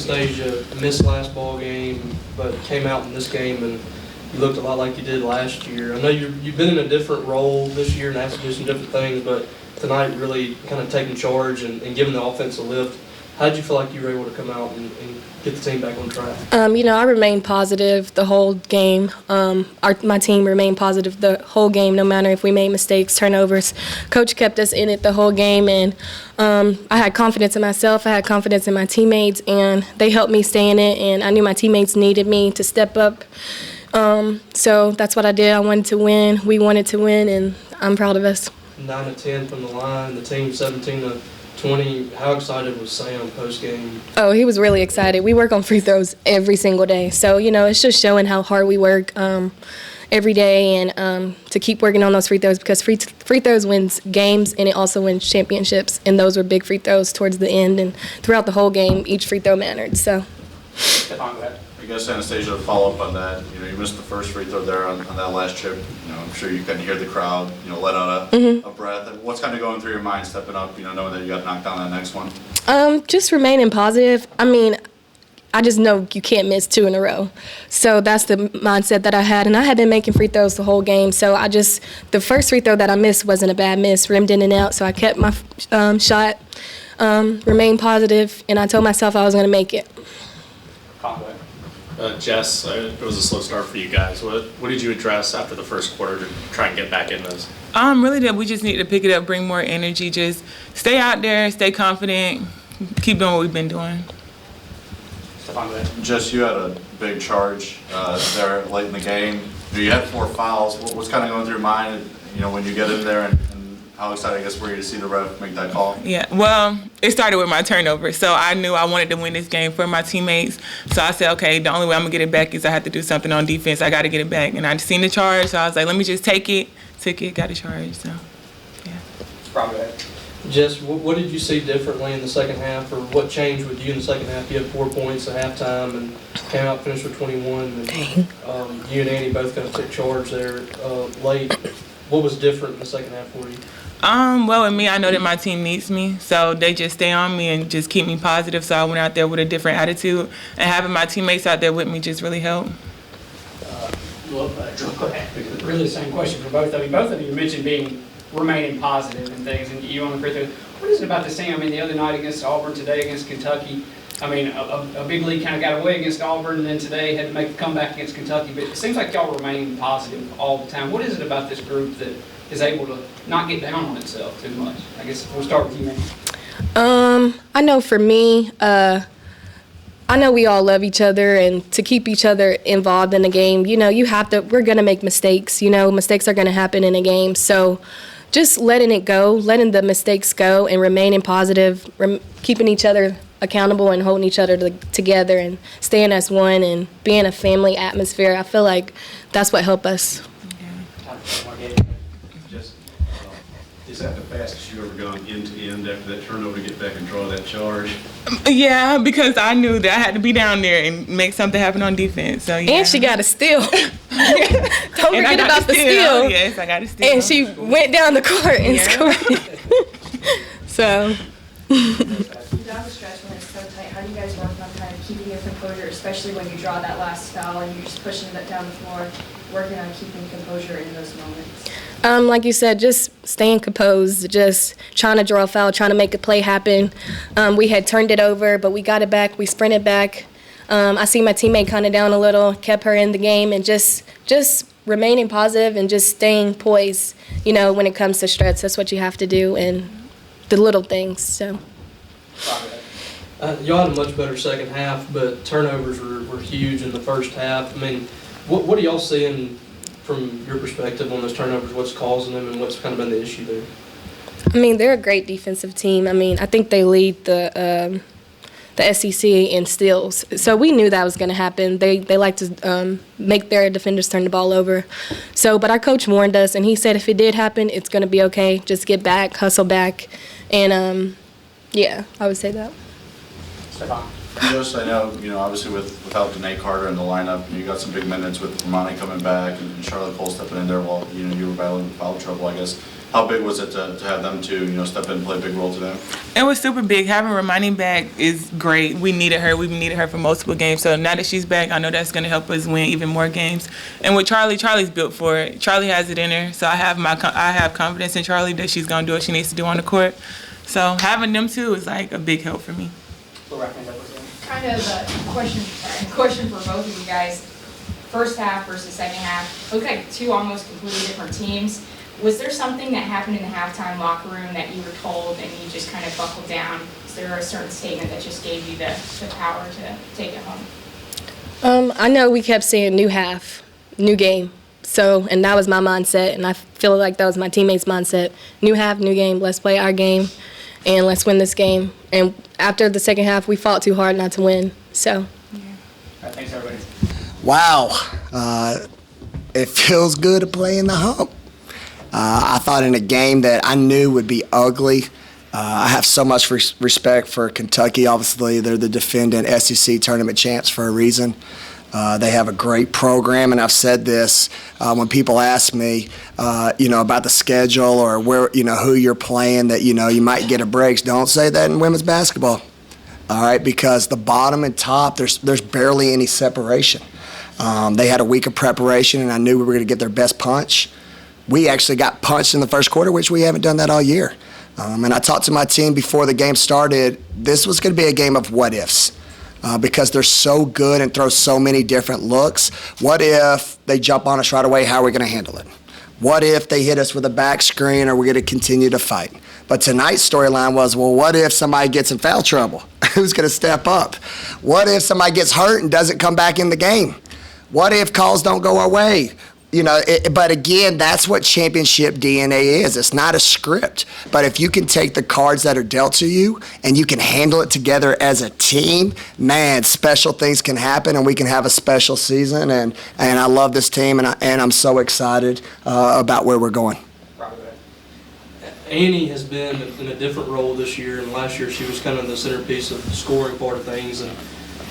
Anastasia missed last ball game, but came out in this game and you looked a lot like you did last year. I know you've been in a different role this year and asked to do some different things, but tonight really kind of taking charge and giving the offense a lift. How did you feel like you were able to come out and get the team back on track? I remained positive the whole game. My team remained positive the whole game, no matter if we made mistakes, turnovers. Coach kept us in it the whole game, and I had confidence in myself. I had confidence in my teammates, and they helped me stay in it, and I knew my teammates needed me to step up. So that's what I did. I wanted to win. We wanted to win, and I'm proud of us. 9 of 10 from the line, the team 17 of 20. How excited was Sam post-game? Oh, he was really excited. We work on free throws every single day. So, it's just showing how hard we work every day and to keep working on those free throws because free throws wins games and it also wins championships. And those were big free throws towards the end. And throughout the whole game, each free throw mattered. So. I guess, Anastasia, to follow up on that, you missed the first free throw there on that last chip. I'm sure you can hear the crowd, let out a breath. What's kind of going through your mind stepping up, knowing that you got knocked down that next one? Just remaining positive. I just know you can't miss 2 in a row. So that's the mindset that I had. And I had been making free throws the whole game. So the first free throw that I missed wasn't a bad miss, rimmed in and out. So I kept my shot, remained positive, and I told myself I was going to make it. Jess, it was a slow start for you guys. What did you address after the first quarter to try and get back in this? Really that we just need to pick it up, bring more energy, just stay out there, stay confident, keep doing what we've been doing. Jess, you had a big charge there late in the game. You had 4 fouls. What's kind of going through your mind, when you get in there and how excited, I guess, were you to see the ref make that call? Yeah, well, it started with my turnover. So I knew I wanted to win this game for my teammates. So I said, okay, the only way I'm going to get it back is I have to do something on defense. I got to get it back. And I seen the charge, so I was like, let me just take it. Took it, got a charge, so, yeah. Jess, what did you see differently in the second half, or what changed with you in the second half? You had 4 points at halftime and came out, finished with 21. And, you and Annie both kind of took charge there late. What was different in the second half for you? Well, with me, I know that my team needs me, so they just stay on me and just keep me positive. So I went out there with a different attitude, and having my teammates out there with me just really helped. Really the same question for both of you. Both of you mentioned remaining positive and things, and you on the free throw. What is it about this team? The other night against Auburn, today against Kentucky. A big lead kind of got away against Auburn, and then today had to make the comeback against Kentucky. But it seems like y'all remain positive all the time. What is it about this group that is able to not get down on itself too much? I guess we'll start with you, man. I know for me, I know we all love each other, and to keep each other involved in the game, we're going to make mistakes. Mistakes are going to happen in a game. So just letting it go, letting the mistakes go and remaining positive, keeping each other accountable and holding each other together and staying as one and being a family atmosphere. I feel like that's what helped us. Is that the fastest you ever gone end to end after that turnover to get back and draw that charge? Yeah, because I knew that I had to be down there and make something happen on defense. So yeah. And she got a steal. Don't forget about the steal. Yes, I got a steal. And she went down the court and scored. So. Down the stretch when it's so tight, how do you guys work on kind of keeping your composure, especially when you draw that last foul and you're just pushing it down the floor, working on keeping composure in those moments? Like you said, just staying composed, just trying to draw a foul, trying to make a play happen. We had turned it over, but we got it back. We sprinted back. I see my teammate kind of down a little, kept her in the game, and just remaining positive and just staying poised, when it comes to stretch. That's what you have to do, and the little things. So. Y'all had a much better second half, but turnovers were huge in the first half. What are y'all seeing from your perspective on those turnovers? What's causing them, and what's kind of been the issue there? They're a great defensive team. I think they lead the SEC in steals. So we knew that was going to happen. They like to make their defenders turn the ball over. But our coach warned us, and he said if it did happen, it's going to be okay. Just get back, hustle back, and I would say that. Just, I know, obviously without Danae Carter in the lineup, you got some big minutes with Romani coming back and Charlotte Cole stepping in there while, you were battling foul trouble, I guess. How big was it to have them two, step in and play a big role today? It was super big. Having Romani back is great. We needed her. We've needed her for multiple games. So now that she's back, I know that's going to help us win even more games. And with Charlie, Charlie's built for it. Charlie has it in her. So I have confidence in Charlie that she's going to do what she needs to do on the court. So having them two is like a big help for me. Kind of a question for both of you guys. First half versus second half, looked like two almost completely different teams. Was there something that happened in the halftime locker room that you were told and you just kind of buckled down? Is there a certain statement that just gave you the power to take it home? I know we kept saying new half, new game. So, and that was my mindset, and I feel like that was my teammates' mindset. New half, new game, let's play our game, and let's win this game. And after the second half, we fought too hard not to win, so. All right, thanks, everybody. Wow. It feels good to play in the hump. I thought in a game that I knew would be ugly. I have so much respect for Kentucky. Obviously, they're the defending SEC tournament champs for a reason. They have a great program, and I've said this when people ask me, about the schedule or where, who you're playing, that, you might get a break. Don't say that in women's basketball, all right? Because the bottom and top, there's barely any separation. They had a week of preparation, and I knew we were going to get their best punch. We actually got punched in the first quarter, which we haven't done that all year. And I talked to my team before the game started. This was going to be a game of what ifs. Because they're so good and throw so many different looks. What if they jump on us right away? How are we going to handle it? What if they hit us with a back screen? Are we going to continue to fight? But tonight's storyline was, well, what if somebody gets in foul trouble? Who's going to step up? What if somebody gets hurt and doesn't come back in the game? What if calls don't go our way? But again, that's what championship DNA is. It's not a script. But if you can take the cards that are dealt to you and you can handle it together as a team, man, special things can happen and we can have a special season. And I love this team, and I'm so excited about where we're going. Annie has been in a different role this year, and last year she was kind of the centerpiece of the scoring part of things. And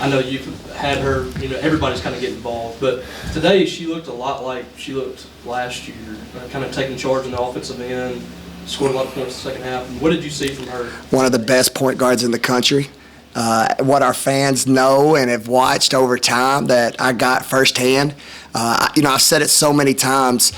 I know you've had her, everybody's kind of getting involved, but today she looked a lot like she looked last year, kind of taking charge in the offensive end, scored a lot of points in the second half. What did you see from her? One of the best point guards in the country. What our fans know and have watched over time that I got firsthand. I've said it so many times.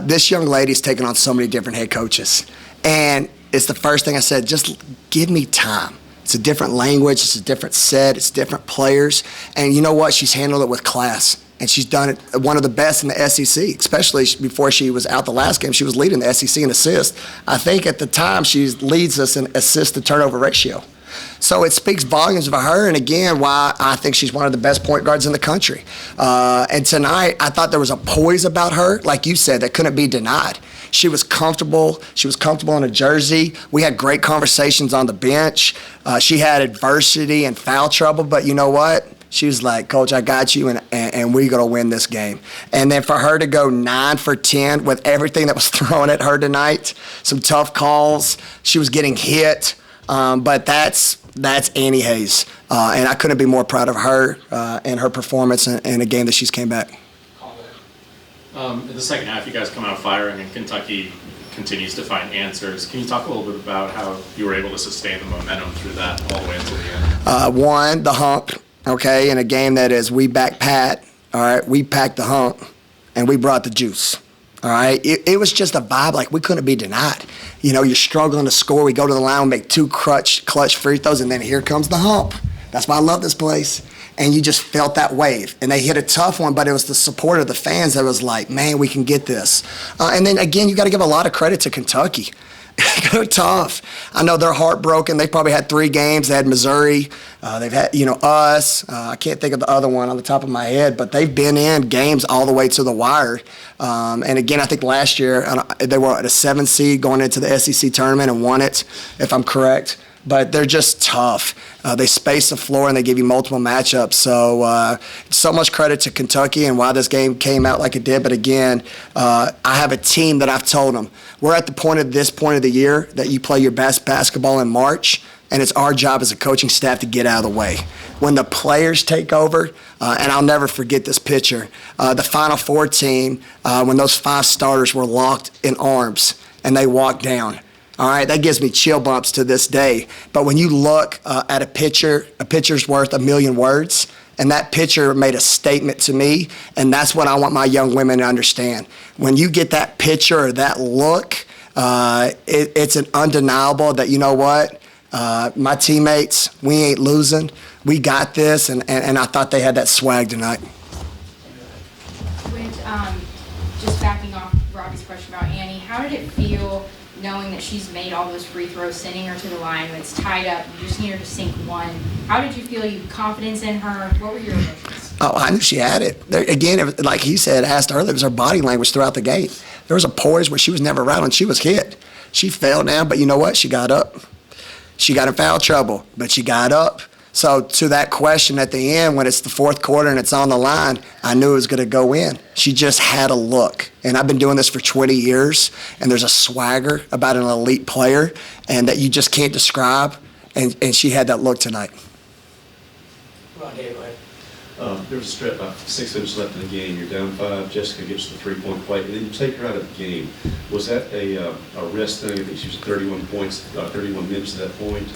This young lady's taken on so many different head coaches. And it's the first thing I said, just give me time. It's a different language, it's a different set, it's different players. And you know what? She's handled it with class. And she's done it one of the best in the SEC, especially before she was out the last game. She was leading the SEC in assists. I think at the time she leads us in assist to turnover ratio. So it speaks volumes of her, and again, why I think she's one of the best point guards in the country. And tonight, I thought there was a poise about her, like you said, that couldn't be denied. She was comfortable. She was comfortable in a jersey. We had great conversations on the bench. She had adversity and foul trouble, but you know what? She was like, Coach, I got you, and we're going to win this game. And then for her to go 9 for 10 with everything that was thrown at her tonight, some tough calls, she was getting hit. But that's Annie Hayes, and I couldn't be more proud of her and her performance in a game that she's came back. In the second half, you guys come out firing, and Kentucky continues to find answers. Can you talk a little bit about how you were able to sustain the momentum through that all the way until the end? One, the hump, okay, in a game that is we back Pat, all right, we packed the hump, and we brought the juice. All right, it was just a vibe like we couldn't be denied. You're struggling to score. We go to the line, we make 2 clutch free throws, and then here comes the hump. That's why I love this place. And you just felt that wave. And they hit a tough one, but it was the support of the fans that was like, man, we can get this. And then, again, you got to give a lot of credit to Kentucky. They're tough. I know they're heartbroken. They probably had 3 games. They had Missouri. They've had, us. I can't think of the other one on the top of my head, but they've been in games all the way to the wire. And again, I think last year they were at a 7 seed going into the SEC tournament and won it, if I'm correct. But they're just tough. They space the floor and they give you multiple matchups. So much credit to Kentucky and why this game came out like it did. But again, I have a team that I've told them, we're at this point of the year that you play your best basketball in March, and it's our job as a coaching staff to get out of the way. When the players take over, and I'll never forget this picture, the Final Four team, when those 5 starters were locked in arms, and they walk down. All right, that gives me chill bumps to this day. But when you look at a picture's worth a million words, and that picture made a statement to me, and that's what I want my young women to understand. When you get that picture or that look, it's an undeniable that, you know what, my teammates, we ain't losing. We got this, and I thought they had that swag tonight. Just backing off Robbie's question about Annie, how did it feel knowing that she's made all those free throws, sending her to the line, when it's tied up, you just need her to sink one? How did you feel? You had confidence in her? What were your emotions? Oh, I knew she had it. Again, like he said, asked earlier, it was her body language throughout the game. There was a poise where she was never rattling. She was hit. She fell down, but you know what? She got up. She got in foul trouble, but she got up. So to that question at the end, when it's the fourth quarter and it's on the line, I knew it was going to go in. She just had a look. And I've been doing this for 20 years, and there's a swagger about an elite player and that you just can't describe, and she had that look tonight. There was a stretch about 6 minutes left in the game. You're down 5. Jessica gets the three-point play, and then you take her out of the game. Was that a rest thing? I think she was 31 minutes at that point.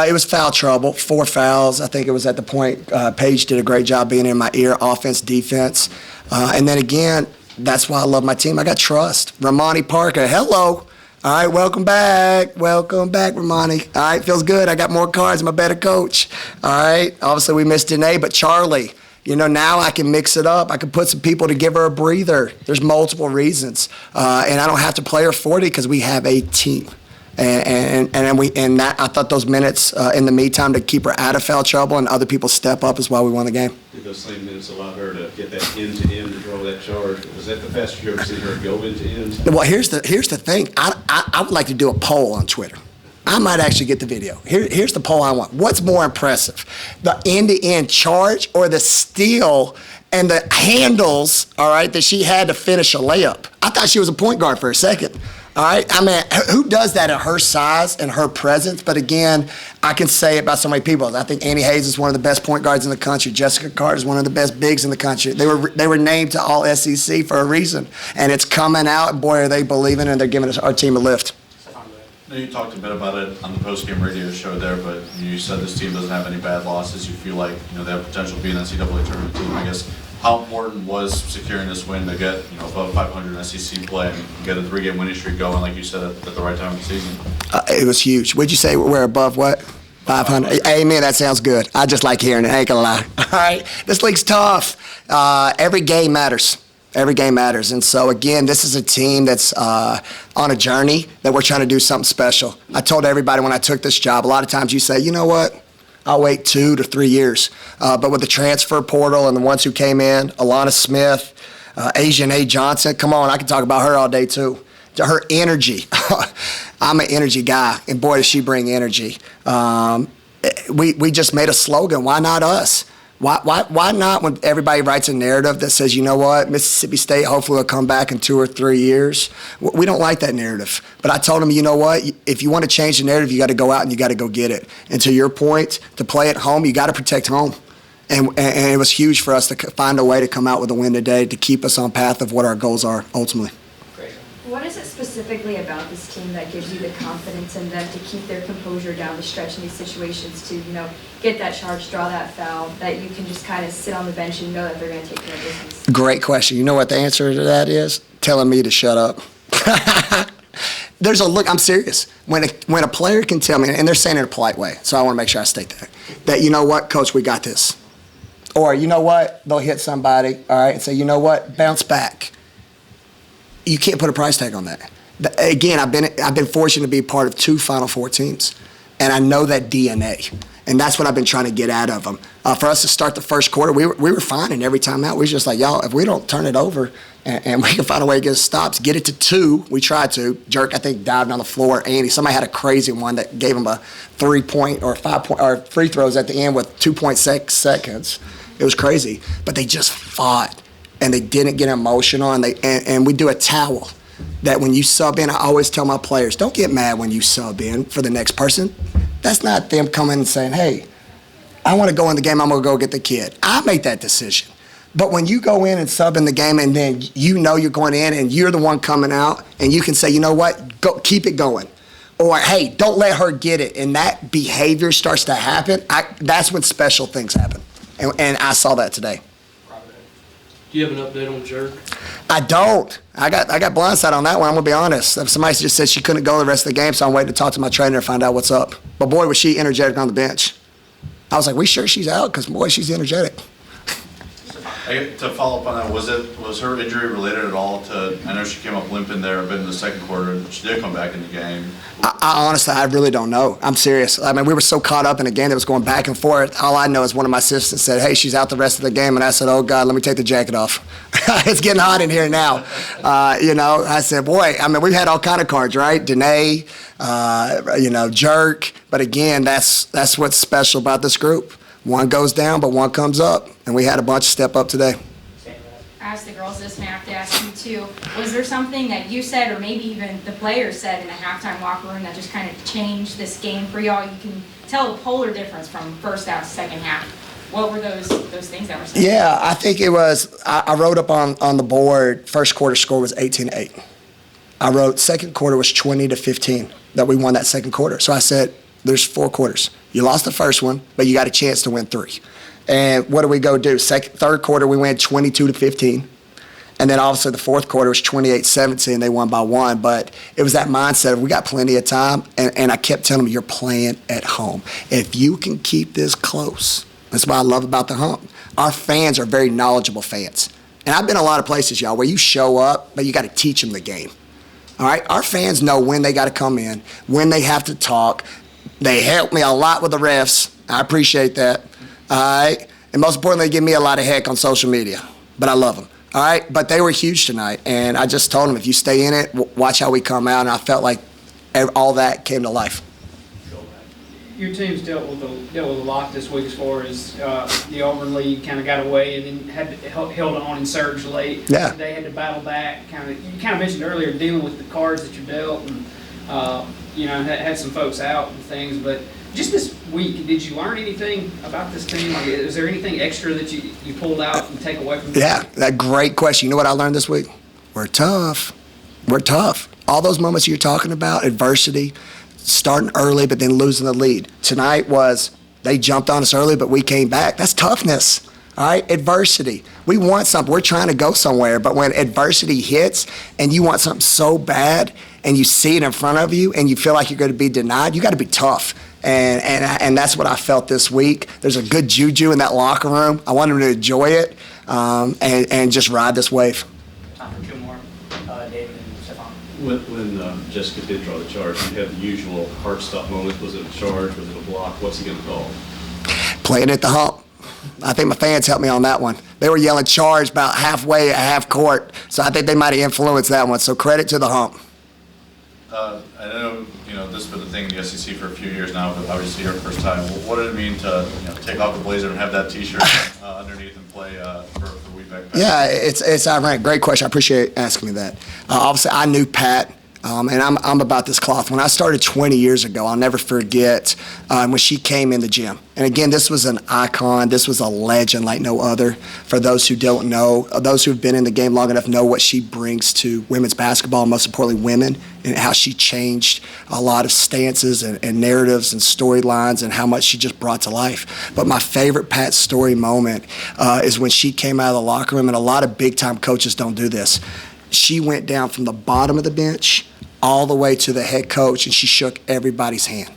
It was foul trouble, 4 fouls. I think it was at the point Paige did a great job being in my ear, offense, defense. And then again, that's why I love my team. I got trust. Ramani Parker, hello. All right, welcome back. Welcome back, Ramani. All right, feels good. I got more cards. I'm a better coach. All right, obviously we missed Danae, but Charlie, you know, now I can mix it up. I can put some people to give her a breather. There's multiple reasons. And I don't have to play her 40 because we have a team. And that I thought those minutes in the meantime to keep her out of foul trouble and other people step up is why we won the game. Did those same minutes allow her to get that end-to-end to draw that charge? Was that the fastest you ever seen her go end-to-end? Well, here's the thing. I would like to do a poll on Twitter. I might actually get the video. Here's the poll I want. What's more impressive, the end-to-end charge or the steal and the handles, all right, that she had to finish a layup? I thought she was a point guard for a second. All right, I mean, who does that at her size and her presence? But again, I can say it about so many people. I think Annie Hayes is one of the best point guards in the country. Jessica Carter is one of the best bigs in the country. They were named to All SEC for a reason, and it's coming out. And boy, are they believing, and they're giving us our team a lift. You talked a bit about it on the post-game radio show there, but you said this team doesn't have any bad losses. You feel like they have potential to be an NCAA tournament team. I guess how important was securing this win to get above 500 SEC play and get a 3-game winning streak going, like you said, at the right time of the season? It was huge. Would you say we're above what? 500. Amen. That sounds good. I just like hearing it. I ain't gonna lie. All right. This league's tough. Every game matters. Every game matters. And so, again, this is a team that's on a journey that we're trying to do something special. I told everybody when I took this job, a lot of times you say, you know what? I'll wait 2 to 3 years. But with the transfer portal and the ones who came in, Alana Smith, Asian A. Johnson, come on, I can talk about her all day too. Her energy. I'm an energy guy, and boy, does she bring energy. We just made a slogan, why not us? Why not when everybody writes a narrative that says, you know what, Mississippi State hopefully will come back in 2 or 3 years? We don't like that narrative. But I told them, you know what, if you want to change the narrative, you got to go out and you got to go get it. And to your point, to play at home, you got to protect home. And it was huge for us to find a way to come out with a win today to keep us on path of what our goals are ultimately. What is it specifically about this team that gives you the confidence in them to keep their composure down the stretch in these situations to, get that charge, draw that foul, that you can just kind of sit on the bench and know that they're going to take care of business? Great question. You know what the answer to that is? Telling me to shut up. There's a look, I'm serious. When a player can tell me, and they're saying it in a polite way, so I want to make sure I state that you know what, coach, we got this. Or, you know what, they'll hit somebody, all right, and say, you know what, bounce back. You can't put a price tag on that. Again, I've been fortunate to be part of 2 Final Four teams, and I know that DNA, and that's what I've been trying to get out of them. For us to start the first quarter, we were fine, and every time out, we were just like, y'all, if we don't turn it over and we can find a way to get stops, get it to 2, we tried to. Jerk, I think, dived on the floor. Andy, somebody had a crazy one that gave him a 3-point or 5-point or free throws at the end with 2.6 seconds. It was crazy, but they just fought. And they didn't get emotional, and we do a towel that when you sub in, I always tell my players, don't get mad when you sub in for the next person. That's not them coming and saying, hey, I want to go in the game, I'm going to go get the kid. I make that decision. But when you go in and sub in the game and then you know you're going in and you're the one coming out and you can say, you know what, go, keep it going. Or, hey, don't let her get it. And that behavior starts to happen, that's when special things happen. And I saw that today. Do you have an update on Jerk? I don't. I got blindsided on that one, I'm going to be honest. Somebody just said she couldn't go the rest of the game, so I'm waiting to talk to my trainer and find out what's up. But, boy, was she energetic on the bench. I was like, we sure she's out? Because, boy, she's energetic. To follow up on that, was her injury related at all to, I know she came up limping there a bit in the second quarter, she did come back in the game. I honestly, I really don't know. I'm serious. I mean, we were so caught up in a game that was going back and forth. All I know is one of my assistants said, hey, she's out the rest of the game, and I said, oh, God, let me take the jacket off. It's getting hot in here now. I said, boy, I mean, we've had all kind of cards, right? Danae, Jerk. But again, that's what's special about this group. One goes down, but one comes up, and we had a bunch step up today. I asked the girls this, and I have to ask you too. Was there something that you said, or maybe even the players said in the halftime locker room that just kind of changed this game for y'all? You can tell the polar difference from first half to second half. What were those things that were said? Yeah, I think it was, I wrote up on the board, first quarter score was 18-8. I wrote second quarter was 20-15, that we won that second quarter. So I said, there's 4 quarters. You lost the first one, but you got a chance to win 3. And what do we go do? Third quarter, we went 22-15. And then obviously the fourth quarter was 28-17. They won by 1. But it was that mindset of we got plenty of time. And I kept telling them, you're playing at home. If you can keep this close, that's what I love about the hump. Our fans are very knowledgeable fans. And I've been a lot of places, y'all, where you show up, but you got to teach them the game. All right? Our fans know when they got to come in, when they have to talk. They help me a lot with the refs. I appreciate that. All right? And most importantly, they give me a lot of heck on social media. But I love them. All right? But they were huge tonight. And I just told them, if you stay in it, watch how we come out. And I felt like all that came to life. Your team's dealt with a lot this week as far as the Auburn lead kind of got away and then held on and surged late. Yeah. They had to battle back. You kind of mentioned earlier dealing with the cards that you're dealt and had some folks out and things. But just this week, did you learn anything about this team? Like, is there anything extra that you pulled out and take away from this? Yeah, that great question. You know what I learned this week? We're tough. We're tough. All those moments you're talking about, adversity, starting early but then losing the lead. Tonight was they jumped on us early but we came back. That's toughness. All right, adversity. We want something. We're trying to go somewhere, but when adversity hits and you want something so bad and you see it in front of you and you feel like you're going to be denied, you got to be tough. And that's what I felt this week. There's a good juju in that locker room. I want them to enjoy it and just ride this wave. Time for 2 more. David and Stephon. When Jessica did draw the charge, you had the usual heart stop moment. Was it a charge? Was it a block? What's he going to call? Playing at the hump. I think my fans helped me on that one. They were yelling charge about halfway at half court, so I think they might have influenced that one. So credit to the hump. I know, this has been the thing in the SEC for a few years now, but obviously your first time. What did it mean to take off the blazer and have that T-shirt underneath and play for We Back Pat? Yeah, it's ironic. Great question. I appreciate asking me that. Obviously, I knew Pat. And I'm about this cloth. When I started 20 years ago, I'll never forget when she came in the gym. And again, this was an icon. This was a legend like no other. For those who don't know, those who have been in the game long enough know what she brings to women's basketball, most importantly women, and how she changed a lot of stances and narratives and storylines and how much she just brought to life. But my favorite Pat story moment is when she came out of the locker room, and a lot of big-time coaches don't do this. She went down from the bottom of the bench all the way to the head coach, and she shook everybody's hand.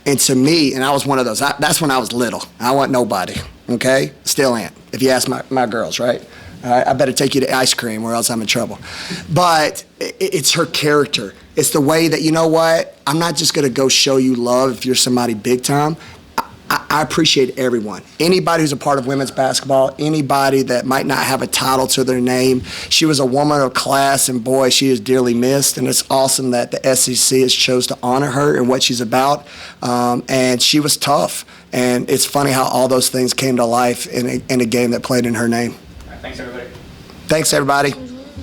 And to me, and I was one of those, that's when I was little. I wasn't nobody, okay? Still ain't, if you ask my girls, right? All right? I better take you to ice cream or else I'm in trouble. But it's her character. It's the way that, you know what, I'm not just going to go show you love if you're somebody big time. I appreciate everyone. Anybody who's a part of women's basketball, anybody that might not have a title to their name. She was a woman of class, and boy, she is dearly missed. And it's awesome that the SEC has chose to honor her and what she's about. And she was tough. And it's funny how all those things came to life in a game that played in her name. All right, thanks, everybody. Thanks, everybody.